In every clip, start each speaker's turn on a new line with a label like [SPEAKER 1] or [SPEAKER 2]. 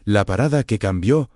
[SPEAKER 1] La parada que cambió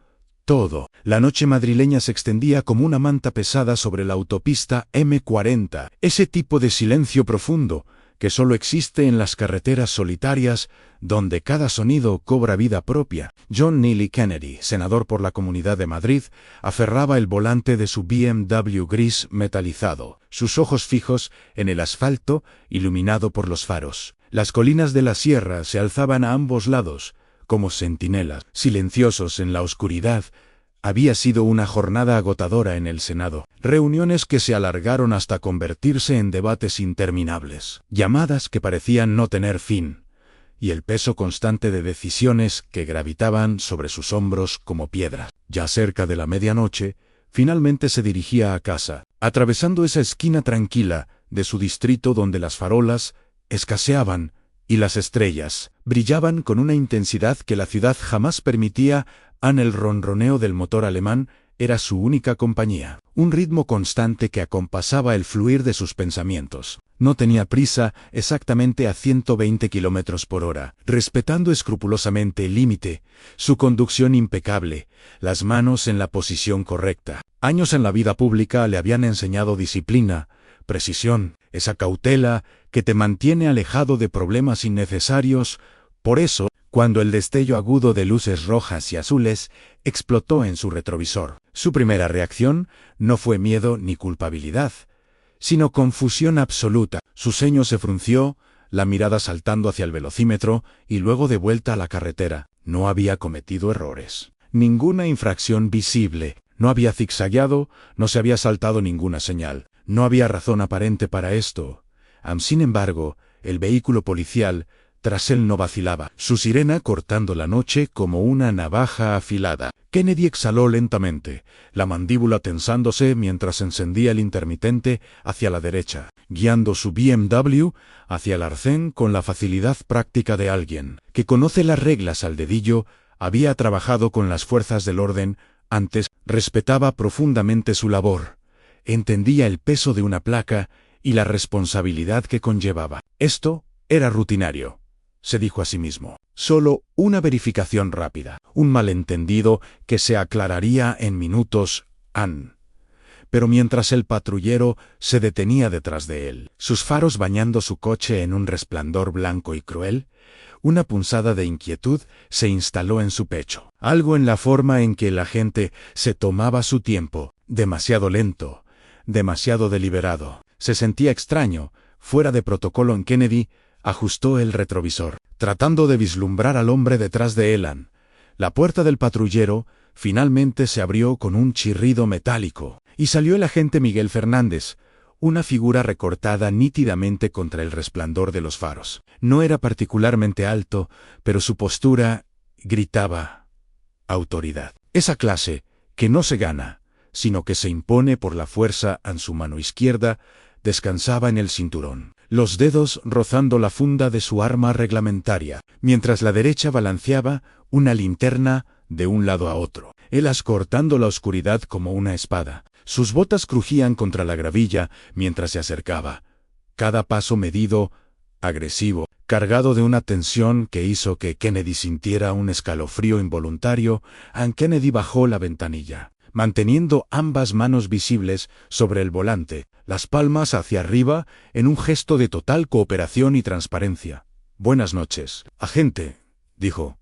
[SPEAKER 1] todo. La noche madrileña se extendía como una manta pesada sobre la autopista M40. Ese tipo de silencio profundo que solo existe en las carreteras solitarias, donde cada sonido cobra vida propia. John Neely Kennedy, senador por la Comunidad de Madrid, aferraba el volante de su BMW gris metalizado, sus ojos fijos en el asfalto, iluminado por los faros. Las colinas de la sierra se alzaban a ambos lados, como centinelas, silenciosos en la oscuridad. Había sido una jornada agotadora en el Senado, reuniones que se alargaron hasta convertirse en debates interminables, llamadas que parecían no tener fin, y el peso constante de decisiones que gravitaban sobre sus hombros como piedras. Ya cerca de la medianoche, finalmente se dirigía a casa, atravesando esa esquina tranquila de su distrito donde las farolas escaseaban y las estrellas brillaban con una intensidad que la ciudad jamás permitía. El ronroneo del motor alemán era su única compañía, un ritmo constante que acompasaba el fluir de sus pensamientos. No tenía prisa, exactamente a 120 kilómetros por hora, respetando escrupulosamente el límite, su conducción impecable, las manos en la posición correcta. Años en la vida pública le habían enseñado disciplina, precisión, esa cautela que te mantiene alejado de problemas innecesarios. Por eso, cuando el destello agudo de luces rojas y azules explotó en su retrovisor, su primera reacción no fue miedo ni culpabilidad, sino confusión absoluta. Su ceño se frunció, la mirada saltando hacia el velocímetro y luego de vuelta a la carretera. No había cometido errores, ninguna infracción visible, no había zigzagueado, no se había saltado ninguna señal, no había razón aparente para esto. Sin embargo, el vehículo policial tras él no vacilaba, su sirena cortando la noche como una navaja afilada. Kennedy exhaló lentamente, la mandíbula tensándose mientras encendía el intermitente hacia la derecha, guiando su BMW hacia el arcén con la facilidad práctica de alguien que conoce las reglas al dedillo. Había trabajado con las fuerzas del orden antes, respetaba profundamente su labor, entendía el peso de una placa y la responsabilidad que conllevaba. Esto era rutinario, se dijo a sí mismo. Solo una verificación rápida, un malentendido que se aclararía en minutos. Pero mientras el patrullero se detenía detrás de él, sus faros bañando su coche en un resplandor blanco y cruel, una punzada de inquietud se instaló en su pecho. Algo en la forma en que el agente se tomaba su tiempo, demasiado lento, demasiado deliberado. Se sentía extraño, fuera de protocolo en Kennedy. Ajustó el retrovisor, tratando de vislumbrar al hombre detrás de él. La puerta del patrullero finalmente se abrió con un chirrido metálico, y salió el agente Miguel Fernández, una figura recortada nítidamente contra el resplandor de los faros. No era particularmente alto, pero su postura gritaba autoridad. Esa clase que no se gana, sino que se impone por la fuerza. En su mano izquierda descansaba en el cinturón, los dedos rozando la funda de su arma reglamentaria, mientras la derecha balanceaba una linterna de un lado a otro, helas cortando la oscuridad como una espada. Sus botas crujían contra la gravilla mientras se acercaba, cada paso medido, agresivo, cargado de una tensión que hizo que Kennedy sintiera un escalofrío involuntario. Kennedy bajó la ventanilla, manteniendo ambas manos visibles sobre el volante, las palmas hacia arriba, en un gesto de total cooperación y transparencia. «Buenas noches, agente», dijo.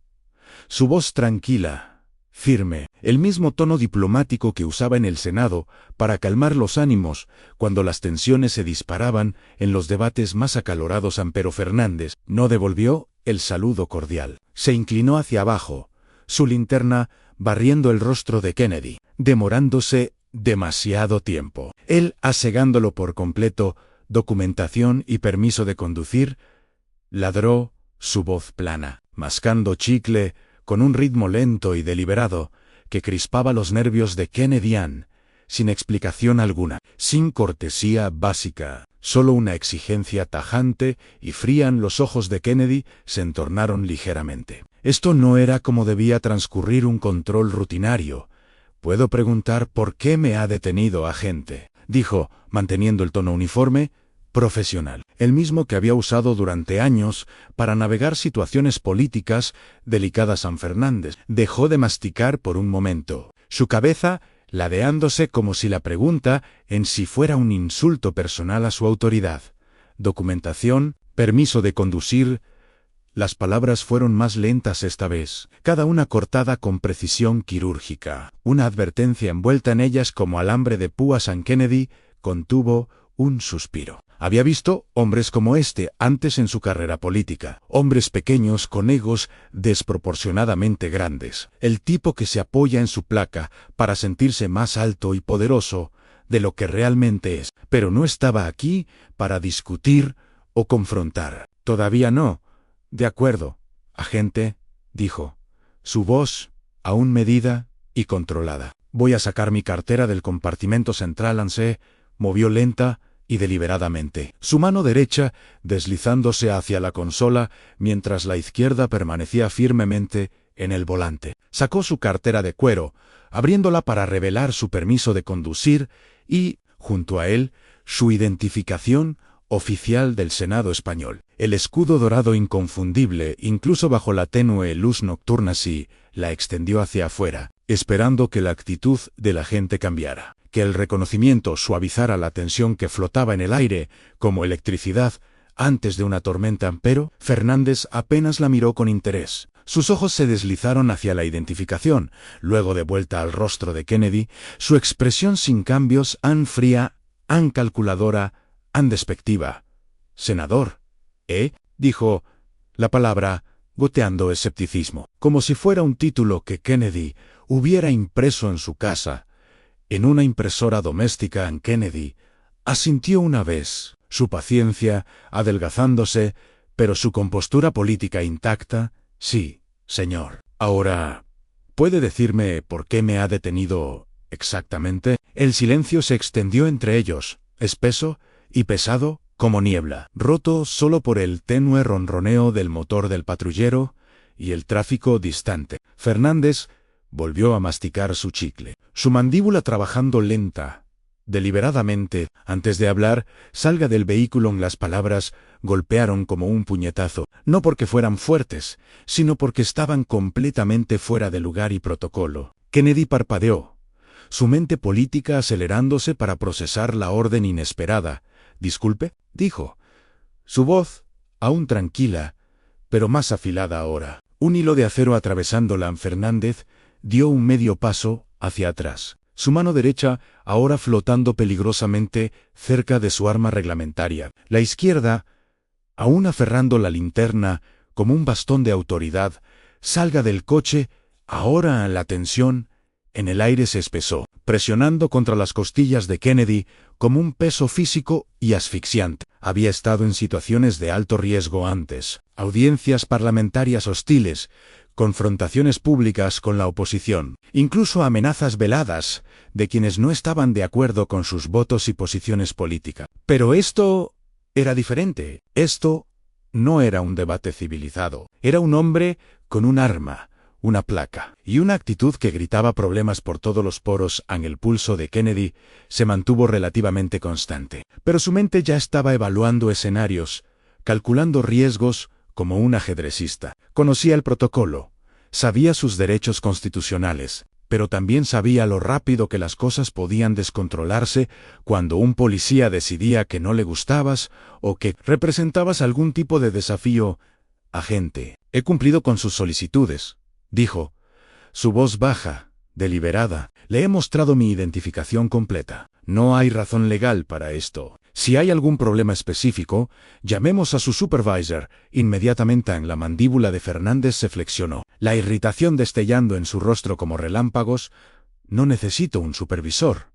[SPEAKER 1] Su voz tranquila, firme, el mismo tono diplomático que usaba en el Senado para calmar los ánimos cuando las tensiones se disparaban en los debates más acalorados. Pero Fernández no devolvió el saludo cordial. Se inclinó hacia abajo, su linterna barriendo el rostro de Kennedy, demorándose demasiado tiempo. Él asegándolo por completo. «Documentación y permiso de conducir», ladró, su voz plana, mascando chicle, con un ritmo lento y deliberado, que crispaba los nervios de Kennedy. Sin explicación alguna, sin cortesía básica, solo una exigencia tajante y fría. Los ojos de Kennedy se entornaron ligeramente. Esto no era como debía transcurrir un control rutinario. «¿Puedo preguntar por qué me ha detenido, agente?», dijo, manteniendo el tono uniforme, profesional, el mismo que había usado durante años para navegar situaciones políticas delicadas. San Fernández dejó de masticar por un momento, su cabeza ladeándose como si la pregunta en sí fuera un insulto personal a su autoridad. Documentación, permiso de conducir. Las palabras fueron más lentas esta vez, cada una cortada con precisión quirúrgica. Una advertencia envuelta en ellas como alambre de púas. San Kennedy contuvo un suspiro. Había visto hombres como este antes en su carrera política, hombres pequeños con egos desproporcionadamente grandes, el tipo que se apoya en su placa para sentirse más alto y poderoso de lo que realmente es, pero no estaba aquí para discutir o confrontar. Todavía no. De acuerdo, agente, dijo, su voz aún medida y controlada. Voy a sacar mi cartera del compartimento central. Se movió lenta y deliberadamente, su mano derecha deslizándose hacia la consola mientras la izquierda permanecía firmemente en el volante. Sacó su cartera de cuero, abriéndola para revelar su permiso de conducir y, junto a él, su identificación oficial del Senado español. El escudo dorado inconfundible, incluso bajo la tenue luz nocturna, la extendió hacia afuera, esperando que la actitud de la gente cambiara, que el reconocimiento suavizara la tensión que flotaba en el aire como electricidad antes de una tormenta. Pero Fernández apenas la miró con interés. Sus ojos se deslizaron hacia la identificación, luego de vuelta al rostro de Kennedy, su expresión sin cambios, fría, calculadora, despectiva. Senador, dijo la palabra, goteando escepticismo, como si fuera un título que Kennedy hubiera impreso en su casa, en una impresora doméstica. Kennedy asintió una vez, su paciencia adelgazándose, pero su compostura política intacta. Sí, señor. Ahora, ¿puede decirme por qué me ha detenido exactamente? El silencio se extendió entre ellos, espeso y pesado como niebla, roto solo por el tenue ronroneo del motor del patrullero y el tráfico distante. Fernández volvió a masticar su chicle, su mandíbula trabajando lenta, deliberadamente. Antes de hablar, salga del vehículo. Las palabras golpearon como un puñetazo, no porque fueran fuertes, sino porque estaban completamente fuera de lugar y protocolo. Kennedy parpadeó, su mente política acelerándose para procesar la orden inesperada. Disculpe, dijo, su voz aún tranquila, pero más afilada ahora. Un hilo de acero atravesándola. Fernández dio un medio paso hacia atrás, su mano derecha ahora flotando peligrosamente cerca de su arma reglamentaria, la izquierda aún aferrando la linterna como un bastón de autoridad. Salga del coche. Ahora la tensión en el aire se espesó, presionando contra las costillas de Kennedy como un peso físico y asfixiante. Había estado en situaciones de alto riesgo antes, audiencias parlamentarias hostiles, confrontaciones públicas con la oposición, incluso amenazas veladas de quienes no estaban de acuerdo con sus votos y posiciones políticas. Pero esto era diferente. Esto no era un debate civilizado. Era un hombre con un arma, una placa, y una actitud que gritaba problemas por todos los poros. El pulso de Kennedy se mantuvo relativamente constante, pero su mente ya estaba evaluando escenarios, calculando riesgos como un ajedrecista. Conocía el protocolo, sabía sus derechos constitucionales, pero también sabía lo rápido que las cosas podían descontrolarse cuando un policía decidía que no le gustabas o que representabas algún tipo de desafío. Agente, he cumplido con sus solicitudes, dijo, su voz baja, deliberada. Le he mostrado mi identificación completa. No hay razón legal para esto. Si hay algún problema específico, llamemos a su supervisor. Inmediatamente. La mandíbula de Fernández se flexionó, la irritación destellando en su rostro como relámpagos. No necesito un supervisor,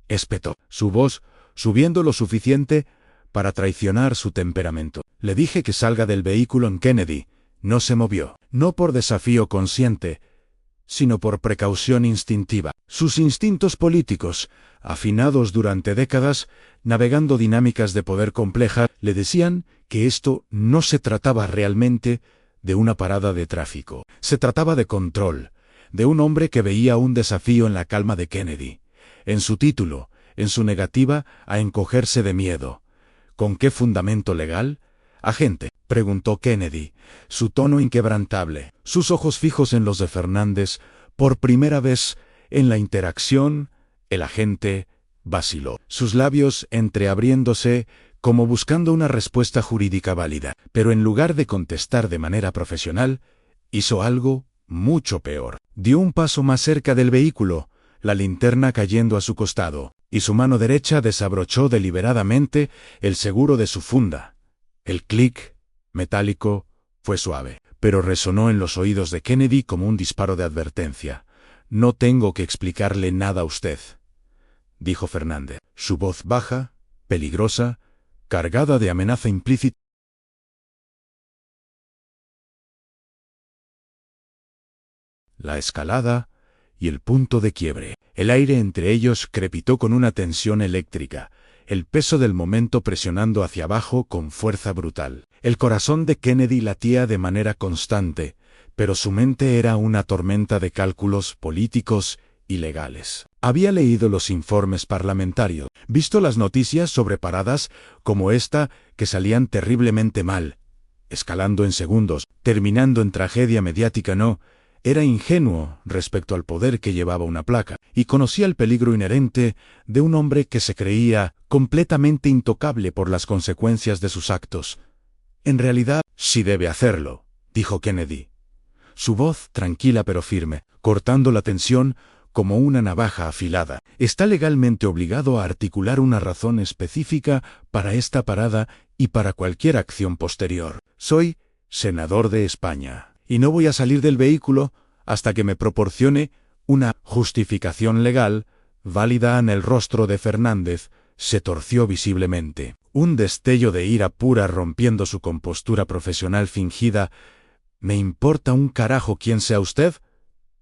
[SPEAKER 1] espetó, su voz subiendo lo suficiente para traicionar su temperamento. Le dije que salga del vehículo. Kennedy no se movió, no por desafío consciente, sino por precaución instintiva. Sus instintos políticos, afinados durante décadas, navegando dinámicas de poder complejas, le decían que esto no se trataba realmente de una parada de tráfico. Se trataba de control, de un hombre que veía un desafío en la calma de Kennedy, en su título, en su negativa a encogerse de miedo. ¿Con qué fundamento legal? Agente, preguntó Kennedy, su tono inquebrantable, sus ojos fijos en los de Fernández. Por primera vez en la interacción, el agente vaciló, sus labios entreabriéndose como buscando una respuesta jurídica válida, pero en lugar de contestar de manera profesional, hizo algo mucho peor. Dio un paso más cerca del vehículo, la linterna cayendo a su costado, y su mano derecha desabrochó deliberadamente el seguro de su funda. El clic, metálico, fue suave, pero resonó en los oídos de Kennedy como un disparo de advertencia. «No tengo que explicarle nada a usted», dijo Fernández, su voz baja, peligrosa, cargada de amenaza implícita. La escalada y el punto de quiebre. El aire entre ellos crepitó con una tensión eléctrica, el peso del momento presionando hacia abajo con fuerza brutal. El corazón de Kennedy latía de manera constante, pero su mente era una tormenta de cálculos políticos y legales. Había leído los informes parlamentarios, visto las noticias sobre paradas como esta que salían terriblemente mal, escalando en segundos, terminando en tragedia mediática. No, era ingenuo respecto al poder que llevaba una placa, y conocía el peligro inherente de un hombre que se creía completamente intocable por las consecuencias de sus actos. En realidad, sí debe hacerlo, dijo Kennedy, su voz tranquila pero firme, cortando la tensión como una navaja afilada. Está legalmente obligado a articular una razón específica para esta parada y para cualquier acción posterior. Soy senador de España, y no voy a salir del vehículo hasta que me proporcione una justificación legal válida. En el rostro de Fernández se torció visiblemente, un destello de ira pura rompiendo su compostura profesional fingida. «¿Me importa un carajo quién sea usted?»,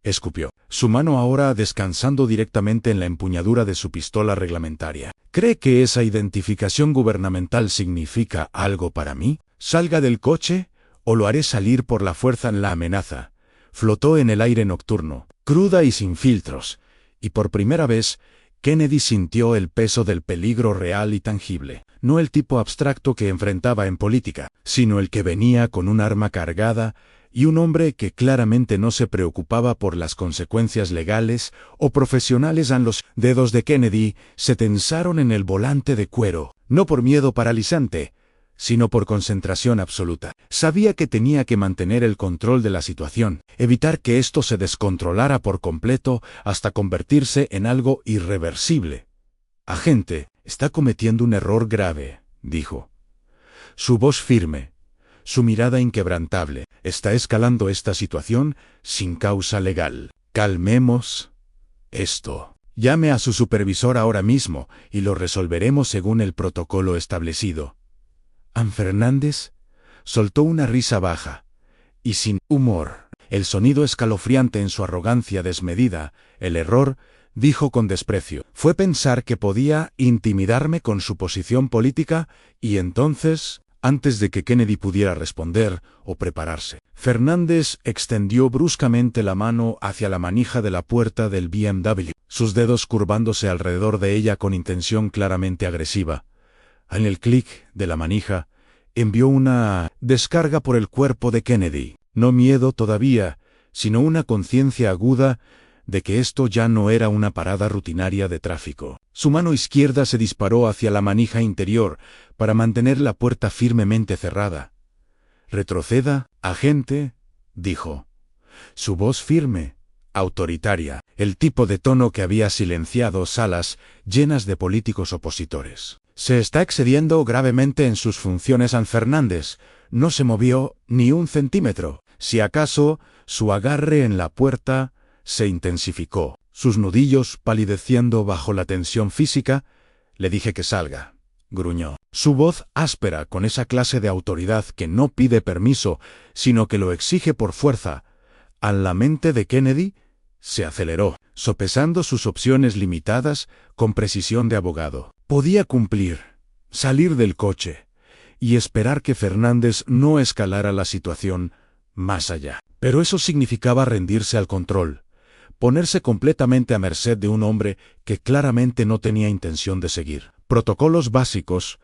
[SPEAKER 1] escupió, su mano ahora descansando directamente en la empuñadura de su pistola reglamentaria. «¿Cree que esa identificación gubernamental significa algo para mí? Salga del coche o lo haré salir por la fuerza». La amenaza flotó en el aire nocturno, cruda y sin filtros, y por primera vez Kennedy sintió el peso del peligro real y tangible. No el tipo abstracto que enfrentaba en política, sino el que venía con un arma cargada y un hombre que claramente no se preocupaba por las consecuencias legales o profesionales. Los dedos de Kennedy se tensaron en el volante de cuero, no por miedo paralizante, sino por concentración absoluta. Sabía que tenía que mantener el control de la situación, evitar que esto se descontrolara por completo hasta convertirse en algo irreversible. «Agente, está cometiendo un error grave», dijo. Su voz firme, su mirada inquebrantable. «Está escalando esta situación sin causa legal. Calmemos esto. Llame a su supervisor ahora mismo y lo resolveremos según el protocolo establecido». Fernández soltó una risa baja y sin humor, el sonido escalofriante en su arrogancia desmedida. «El error», dijo con desprecio, «fue pensar que podía intimidarme con su posición política». Y entonces, antes de que Kennedy pudiera responder o prepararse, Fernández extendió bruscamente la mano hacia la manija de la puerta del BMW, sus dedos curvándose alrededor de ella con intención claramente agresiva. En el clic de la manija, envió una descarga por el cuerpo de Kennedy. No miedo todavía, sino una conciencia aguda de que esto ya no era una parada rutinaria de tráfico. Su mano izquierda se disparó hacia la manija interior para mantener la puerta firmemente cerrada. «Retroceda, agente», dijo. Su voz firme, autoritaria, el tipo de tono que había silenciado salas llenas de políticos opositores. «Se está excediendo gravemente en sus funciones». Fernández no se movió ni un centímetro. Si acaso, su agarre en la puerta se intensificó, sus nudillos palideciendo bajo la tensión física. «Le dije que salga», gruñó. Su voz áspera, con esa clase de autoridad que no pide permiso, sino que lo exige por fuerza. La mente de Kennedy se aceleró, sopesando sus opciones limitadas con precisión de abogado. Podía cumplir, salir del coche y esperar que Fernández no escalara la situación más allá. Pero eso significaba rendirse al control, ponerse completamente a merced de un hombre que claramente no tenía intención de seguir. Protocolos básicos,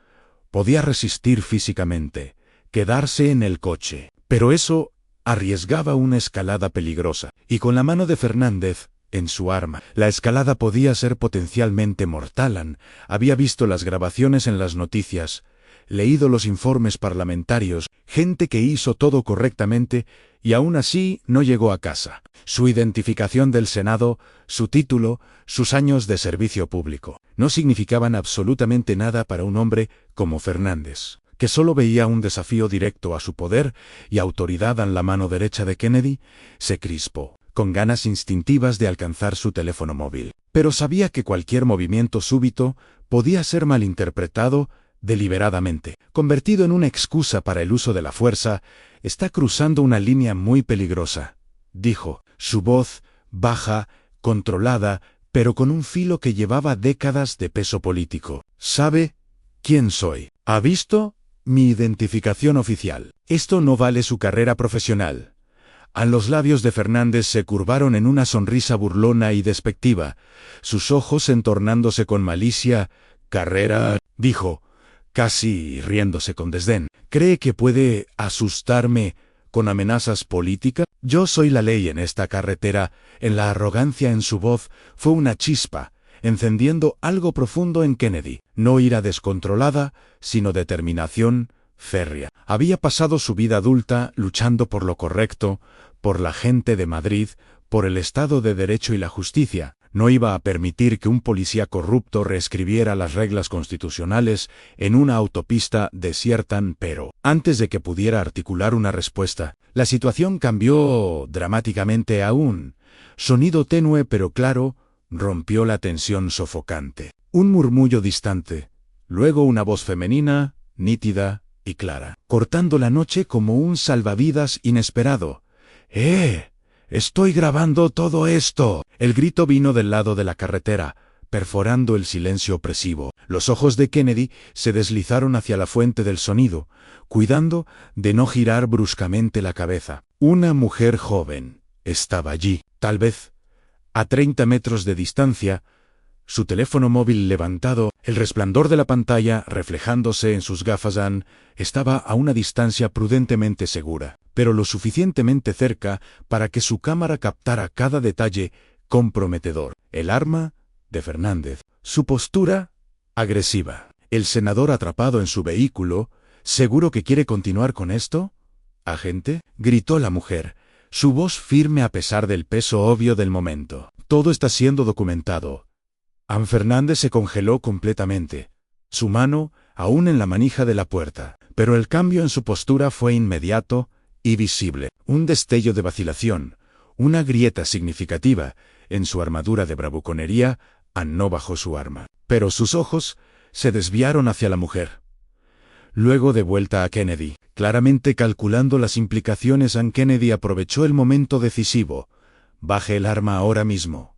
[SPEAKER 1] Podía resistir físicamente, quedarse en el coche, pero eso arriesgaba una escalada peligrosa, y con la mano de Fernández en su arma, la escalada podía ser potencialmente mortal. Había visto las grabaciones en las noticias, leído los informes parlamentarios, gente que hizo todo correctamente y aún así no llegó a casa. Su identificación del Senado, su título, sus años de servicio público, no significaban absolutamente nada para un hombre como Fernández, que solo veía un desafío directo a su poder y autoridad en la mano derecha de Kennedy. Se crispó, con ganas instintivas de alcanzar su teléfono móvil. Pero sabía que cualquier movimiento súbito podía ser malinterpretado deliberadamente, convertido en una excusa para el uso de la fuerza. Está cruzando una línea muy peligrosa, dijo, su voz baja, controlada, pero con un filo que llevaba décadas de peso político. ¿Sabe quién soy? ¿Ha visto mi identificación oficial? Esto no vale su carrera profesional. Los labios de Fernández se curvaron en una sonrisa burlona y despectiva, sus ojos entornándose con malicia. «¿Carrera?», dijo, casi riéndose con desdén. «¿Cree que puede asustarme con amenazas políticas? Yo soy la ley en esta carretera». En la arrogancia en su voz fue una chispa, encendiendo algo profundo en Kennedy. No ira descontrolada, sino determinación férrea. Había pasado su vida adulta luchando por lo correcto, por la gente de Madrid, por el Estado de Derecho y la justicia. No iba a permitir que un policía corrupto reescribiera las reglas constitucionales en una autopista desierta. Pero, antes de que pudiera articular una respuesta, la situación cambió dramáticamente. Un sonido tenue pero claro rompió la tensión sofocante. Un murmullo distante, luego una voz femenina, nítida y clara, cortando la noche como un salvavidas inesperado. Estoy grabando todo esto». El grito vino del lado de la carretera, perforando el silencio opresivo. Los ojos de Kennedy se deslizaron hacia la fuente del sonido, cuidando de no girar bruscamente la cabeza. Una mujer joven estaba allí, tal vez a 30 metros de distancia, su teléfono móvil levantado, el resplandor de la pantalla reflejándose en sus gafas. Estaba a una distancia prudentemente segura, pero lo suficientemente cerca para que su cámara captara cada detalle comprometedor. El arma de Fernández, su postura agresiva, el senador atrapado en su vehículo. «¿Seguro que quiere continuar con esto, agente?», gritó la mujer, su voz firme a pesar del peso obvio del momento. «Todo está siendo documentado». Fernández se congeló completamente, su mano aún en la manija de la puerta, pero el cambio en su postura fue inmediato y visible. Un destello de vacilación, una grieta significativa en su armadura de bravuconería. No bajó su arma, pero sus ojos se desviaron hacia la mujer. Luego de vuelta a Kennedy, claramente calculando las implicaciones. Kennedy aprovechó el momento decisivo. «Baje el arma ahora mismo»,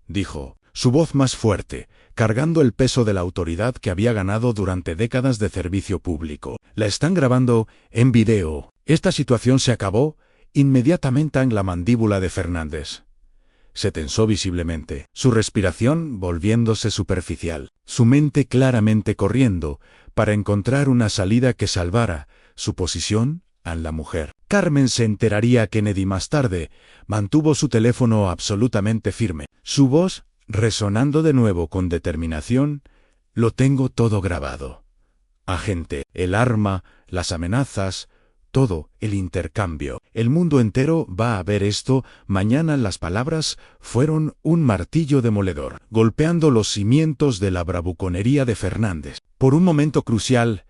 [SPEAKER 1] dijo, su voz más fuerte, cargando el peso de la autoridad que había ganado durante décadas de servicio público. «La están grabando en video». Esta situación se acabó inmediatamente. La mandíbula de Fernández se tensó visiblemente, su respiración volviéndose superficial, su mente claramente corriendo para encontrar una salida que salvara su posición en la mujer. Carmen se enteraría. Kennedy más tarde mantuvo su teléfono absolutamente firme, su voz resonando de nuevo con determinación. «Lo tengo todo grabado, agente. El arma, las amenazas, todo, el intercambio. El mundo entero va a ver esto mañana». Las palabras fueron un martillo demoledor, golpeando los cimientos de la bravuconería de Fernández. Por un momento crucial,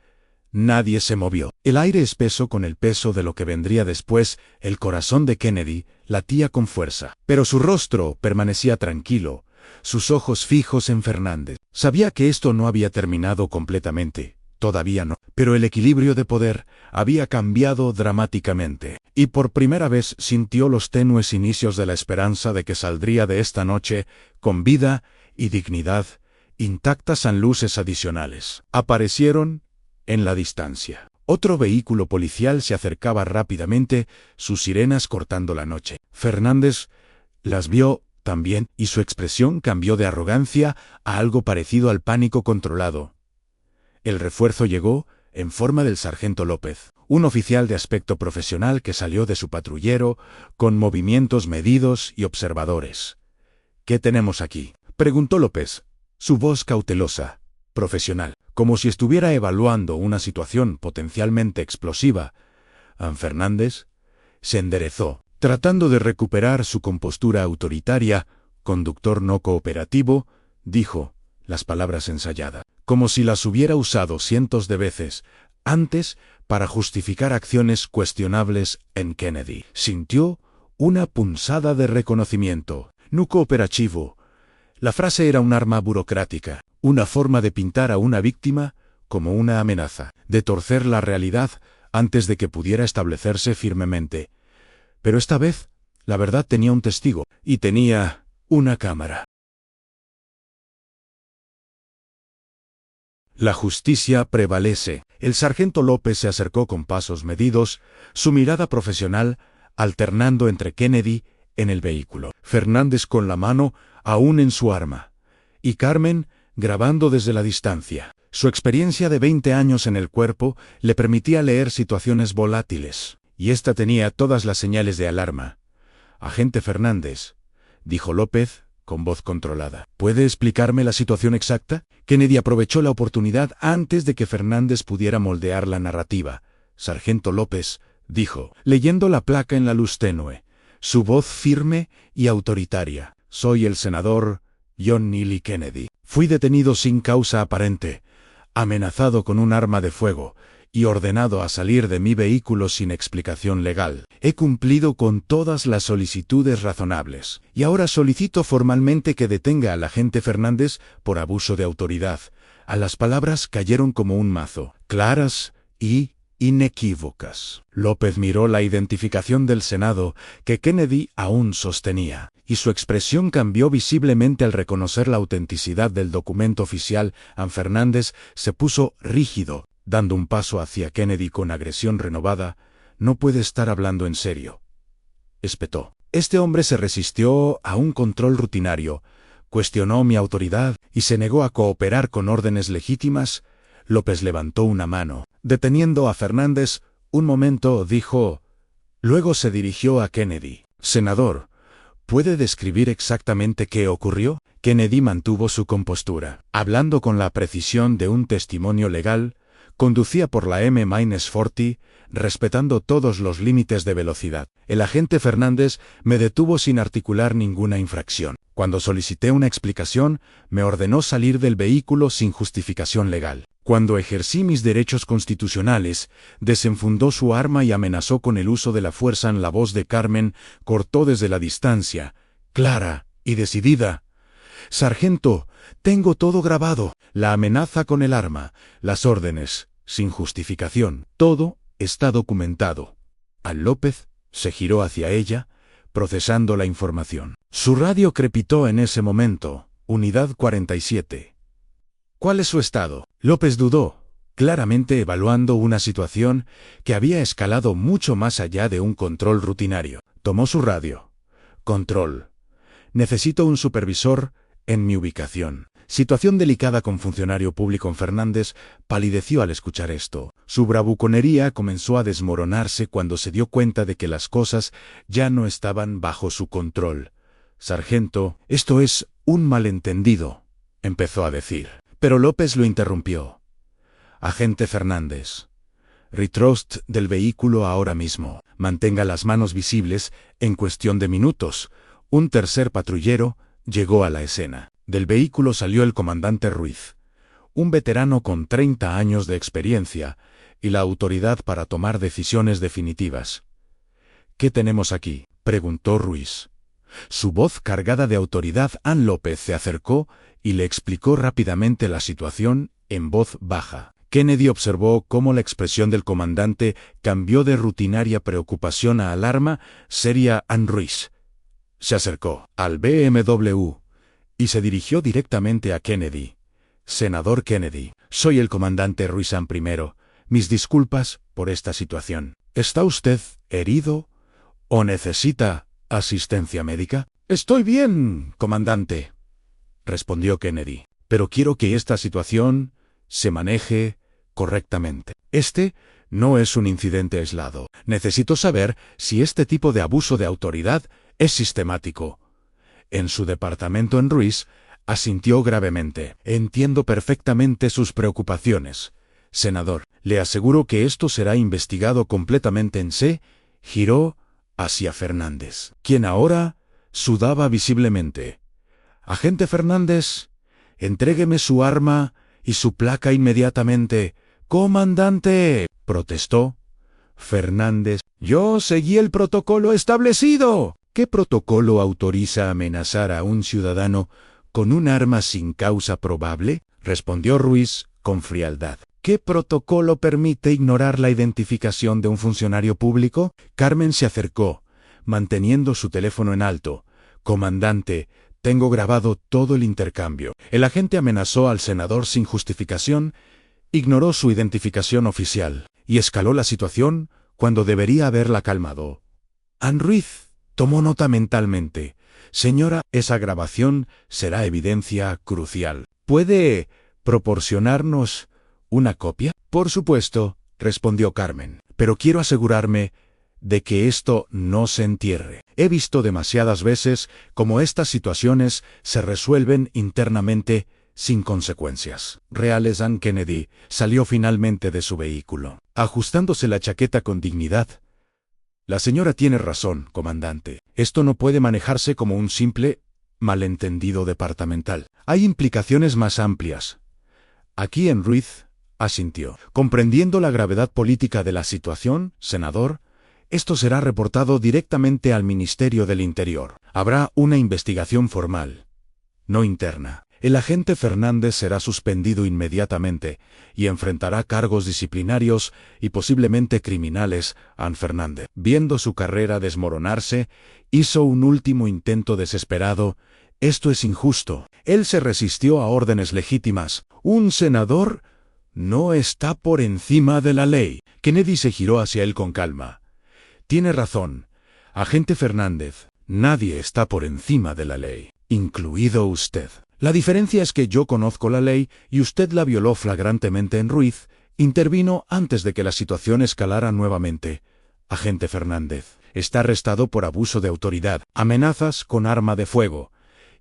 [SPEAKER 1] nadie se movió. El aire espeso con el peso de lo que vendría después. El corazón de Kennedy latía con fuerza, pero su rostro permanecía tranquilo, sus ojos fijos en Fernández. Sabía que esto no había terminado completamente, todavía no, pero el equilibrio de poder había cambiado dramáticamente, y por primera vez sintió los tenues inicios de la esperanza de que saldría de esta noche con vida y dignidad intactas. Luces adicionales aparecieron en la distancia. Otro vehículo policial se acercaba rápidamente, sus sirenas cortando la noche. Fernández las vio también, y su expresión cambió de arrogancia a algo parecido al pánico controlado. El refuerzo llegó en forma del sargento López, un oficial de aspecto profesional que salió de su patrullero con movimientos medidos y observadores. «¿Qué tenemos aquí?», preguntó López, su voz cautelosa, profesional, como si estuviera evaluando una situación potencialmente explosiva. Fernández se enderezó, tratando de recuperar su compostura autoritaria. «Conductor no cooperativo», dijo, las palabras ensayadas, como si las hubiera usado cientos de veces antes para justificar acciones cuestionables en Kennedy. Sintió una punzada de reconocimiento. «No cooperativo». La frase era un arma burocrática, una forma de pintar a una víctima como una amenaza, de torcer la realidad antes de que pudiera establecerse firmemente. Pero esta vez, la verdad tenía un testigo, y tenía una cámara. La justicia prevalece. El sargento López se acercó con pasos medidos, su mirada profesional alternando entre Kennedy en el vehículo, Fernández con la mano aún en su arma, y Carmen grabando desde la distancia. Su experiencia de 20 años en el cuerpo le permitía leer situaciones volátiles, y ésta tenía todas las señales de alarma. «Agente Fernández», dijo López, con voz controlada, «¿puede explicarme la situación exacta?». Kennedy aprovechó la oportunidad antes de que Fernández pudiera moldear la narrativa. «Sargento López», dijo, leyendo la placa en la luz tenue, su voz firme y autoritaria, «soy el senador John Neely Kennedy. Fui detenido sin causa aparente, amenazado con un arma de fuego y ordenado a salir de mi vehículo sin explicación legal. He cumplido con todas las solicitudes razonables, y ahora solicito formalmente que detenga al agente Fernández por abuso de autoridad». A las palabras cayeron como un mazo, claras y inequívocas. López miró la identificación del Senado que Kennedy aún sostenía, y su expresión cambió visiblemente al reconocer la autenticidad del documento oficial. Fernández se puso rígido, dando un paso hacia Kennedy con agresión renovada. «No puede estar hablando en serio», espetó. Este hombre se resistió a un control rutinario, cuestionó mi autoridad y se negó a cooperar con órdenes legítimas. López levantó una mano, deteniendo a Fernández. «Un momento», dijo. Luego se dirigió a Kennedy. «Senador, ¿puede describir exactamente qué ocurrió?». Kennedy mantuvo su compostura, hablando con la precisión de un testimonio legal. «Conducía por la M-40, respetando todos los límites de velocidad. El agente Fernández me detuvo sin articular ninguna infracción. Cuando solicité una explicación, me ordenó salir del vehículo sin justificación legal. Cuando ejercí mis derechos constitucionales, desenfundó su arma y amenazó con el uso de la fuerza». En la voz de Carmen cortó desde la distancia, clara y decidida. «Sargento, tengo todo grabado. La amenaza con el arma, las órdenes, sin justificación. Todo está documentado». Al López se giró hacia ella, procesando la información. Su radio crepitó en ese momento. «Unidad 47. ¿Cuál es su estado?». López dudó, claramente evaluando una situación que había escalado mucho más allá de un control rutinario. Tomó su radio. «Control. Necesito un supervisor en mi ubicación». Situación delicada con funcionario público. Fernández palideció al escuchar esto. Su bravuconería comenzó a desmoronarse cuando se dio cuenta de que las cosas ya no estaban bajo su control. «Sargento, esto es un malentendido», empezó a decir. Pero López lo interrumpió. «Agente Fernández, retrost del vehículo ahora mismo. Mantenga las manos visibles». En cuestión de minutos, un tercer patrullero llegó a la escena. Del vehículo salió el comandante Ruiz, un veterano con 30 años de experiencia y la autoridad para tomar decisiones definitivas. «¿Qué tenemos aquí?», preguntó Ruiz. Su voz cargada de autoridad. López se acercó y le explicó rápidamente la situación en voz baja. Kennedy observó cómo la expresión del comandante cambió de rutinaria preocupación a alarma seria. Ruiz se acercó al BMW y se dirigió directamente a Kennedy. «Senador Kennedy, soy el comandante Ruiz. Primero, mis disculpas por esta situación. ¿Está usted herido o necesita asistencia médica?». «Estoy bien, comandante», respondió Kennedy. «Pero quiero que esta situación se maneje correctamente. Este no es un incidente aislado. Necesito saber si este tipo de abuso de autoridad es sistemático. En su departamento en Ruiz, asintió gravemente. Entiendo perfectamente sus preocupaciones, senador. Le aseguro que esto será investigado completamente en C. Giró hacia Fernández, quien ahora sudaba visiblemente. Agente Fernández, entrégueme su arma y su placa inmediatamente. Comandante, protestó Fernández. Yo seguí el protocolo establecido. ¿Qué protocolo autoriza amenazar a un ciudadano con un arma sin causa probable? Respondió Ruiz con frialdad. ¿Qué protocolo permite ignorar la identificación de un funcionario público? Carmen se acercó, manteniendo su teléfono en alto. Comandante, tengo grabado todo el intercambio. El agente amenazó al senador sin justificación, ignoró su identificación oficial y escaló la situación cuando debería haberla calmado. Ann Ruiz tomó nota mentalmente. Señora, esa grabación será evidencia crucial. ¿Puede proporcionarnos una copia? Por supuesto, respondió Carmen, pero quiero asegurarme de que esto no se entierre. He visto demasiadas veces cómo estas situaciones se resuelven internamente sin consecuencias reales. Ann Kennedy salió finalmente de su vehículo, ajustándose la chaqueta con dignidad. La señora tiene razón, comandante. Esto no puede manejarse como un simple malentendido departamental. Hay implicaciones más amplias. Aquí en Ruiz, asintió. Comprendiendo la gravedad política de la situación, senador, esto será reportado directamente al Ministerio del Interior. Habrá una investigación formal, no interna. El agente Fernández será suspendido inmediatamente y enfrentará cargos disciplinarios y posiblemente criminales. Ann Fernández, viendo su carrera desmoronarse, hizo un último intento desesperado. Esto es injusto. Él se resistió a órdenes legítimas. Un senador no está por encima de la ley. Kennedy se giró hacia él con calma. Tiene razón, agente Fernández. Nadie está por encima de la ley, incluido usted. La diferencia es que yo conozco la ley y usted la violó flagrantemente en Ruiz. Intervino antes de que la situación escalara nuevamente. Agente Fernández está arrestado por abuso de autoridad, amenazas con arma de fuego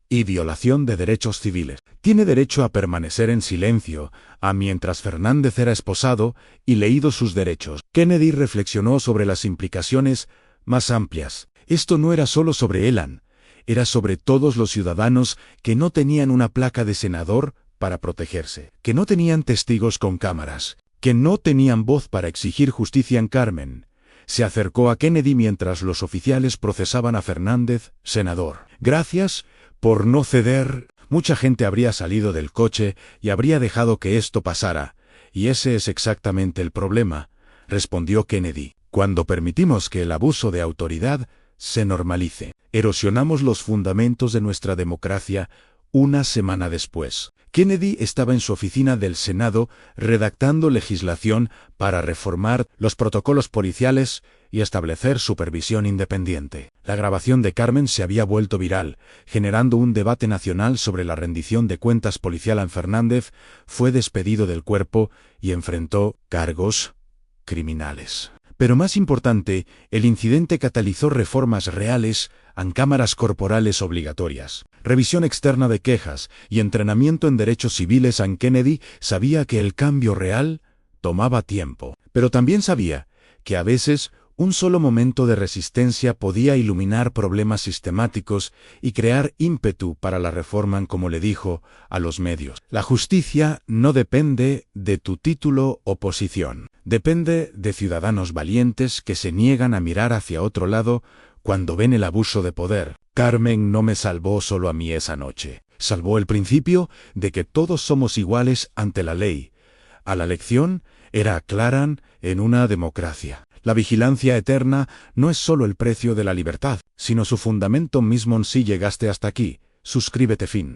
[SPEAKER 1] y violación de derechos civiles. Tiene derecho a permanecer en silencio mientras Fernández era esposado y leído sus derechos. Kennedy reflexionó sobre las implicaciones más amplias. Esto no era solo sobre Ann. Era sobre todos los ciudadanos que no tenían una placa de senador para protegerse, que no tenían testigos con cámaras, que no tenían voz para exigir justicia. En Carmen se acercó a Kennedy mientras los oficiales procesaban a Fernández. Senador, gracias por no ceder. Mucha gente habría salido del coche y habría dejado que esto pasara, y ese es exactamente el problema, respondió Kennedy. Cuando permitimos que el abuso de autoridad se normalice, erosionamos los fundamentos de nuestra democracia. Una semana después, Kennedy estaba en su oficina del Senado redactando legislación para reformar los protocolos policiales y establecer supervisión independiente. La grabación de Carmen se había vuelto viral, generando un debate nacional sobre la rendición de cuentas policial. Ann Fernández fue despedido del cuerpo y enfrentó cargos criminales. Pero más importante, el incidente catalizó reformas reales en cámaras corporales obligatorias, revisión externa de quejas y entrenamiento en derechos civiles. Ann Kennedy sabía que el cambio real tomaba tiempo, pero también sabía que a veces un solo momento de resistencia podía iluminar problemas sistemáticos y crear ímpetu para la reforma. Como le dijo a los medios, la justicia no depende de tu título o posición. Depende de ciudadanos valientes que se niegan a mirar hacia otro lado cuando ven el abuso de poder. Carmen no me salvó solo a mí esa noche. Salvó el principio de que todos somos iguales ante la ley. A la lección era clara en una democracia. La vigilancia eterna no es solo el precio de la libertad, sino su fundamento mismo. Si llegaste hasta aquí, suscríbete. Fin.